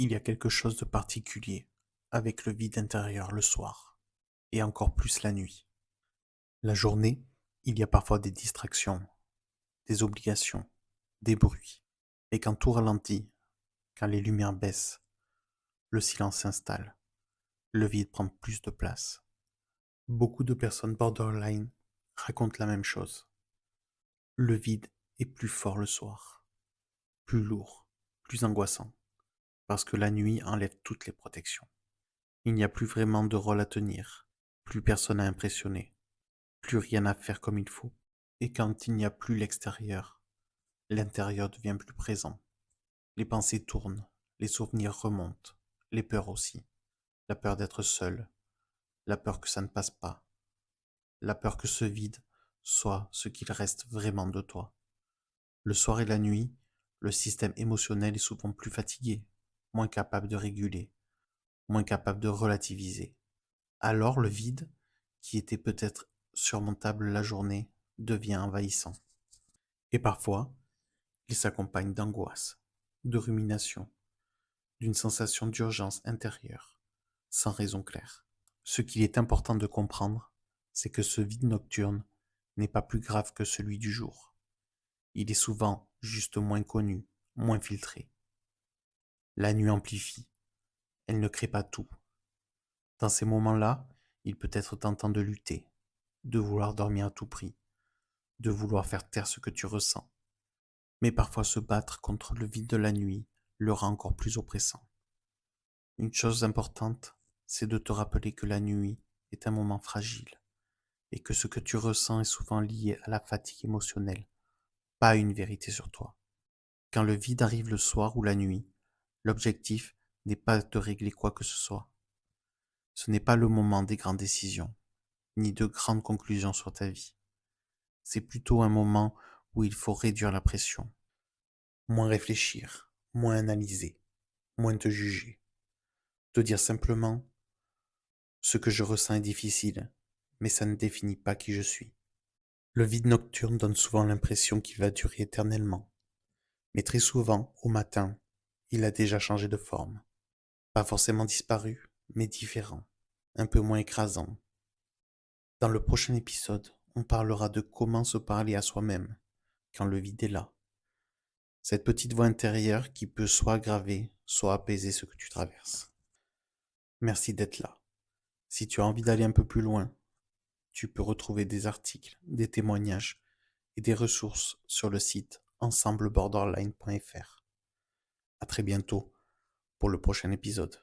Il y a quelque chose de particulier avec le vide intérieur le soir, et encore plus la nuit. La journée, il y a parfois des distractions, des obligations, des bruits. Et quand tout ralentit, quand les lumières baissent, le silence s'installe, le vide prend plus de place. Beaucoup de personnes borderline racontent la même chose. Le vide est plus fort le soir, plus lourd, plus angoissant, parce que la nuit enlève toutes les protections. Il n'y a plus vraiment de rôle à tenir, plus personne à impressionner, plus rien à faire comme il faut. Et quand il n'y a plus l'extérieur, l'intérieur devient plus présent. Les pensées tournent, les souvenirs remontent, les peurs aussi. La peur d'être seul, la peur que ça ne passe pas, la peur que ce vide soit ce qu'il reste vraiment de toi. Le soir et la nuit, le système émotionnel est souvent plus fatigué, moins capable de réguler, moins capable de relativiser. Alors le vide, qui était peut-être surmontable la journée, devient envahissant. Et parfois, il s'accompagne d'angoisse, de rumination, d'une sensation d'urgence intérieure, sans raison claire. Ce qu'il est important de comprendre, c'est que ce vide nocturne n'est pas plus grave que celui du jour. Il est souvent juste moins connu, moins filtré. La nuit amplifie, elle ne crée pas tout. Dans ces moments-là, il peut être tentant de lutter, de vouloir dormir à tout prix, de vouloir faire taire ce que tu ressens. Mais parfois se battre contre le vide de la nuit le rend encore plus oppressant. Une chose importante, c'est de te rappeler que la nuit est un moment fragile et que ce que tu ressens est souvent lié à la fatigue émotionnelle, pas à une vérité sur toi. Quand le vide arrive le soir ou la nuit, l'objectif n'est pas de régler quoi que ce soit. Ce n'est pas le moment des grandes décisions, ni de grandes conclusions sur ta vie. C'est plutôt un moment où il faut réduire la pression, moins réfléchir, moins analyser, moins te juger. Te dire simplement, ce que je ressens est difficile, mais ça ne définit pas qui je suis. Le vide nocturne donne souvent l'impression qu'il va durer éternellement, mais très souvent, au matin, il a déjà changé de forme. Pas forcément disparu, mais différent, un peu moins écrasant. Dans le prochain épisode, on parlera de comment se parler à soi-même quand le vide est là. Cette petite voix intérieure qui peut soit aggraver, soit apaiser ce que tu traverses. Merci d'être là. Si tu as envie d'aller un peu plus loin, tu peux retrouver des articles, des témoignages et des ressources sur le site ensembleborderline.fr. À très bientôt pour le prochain épisode.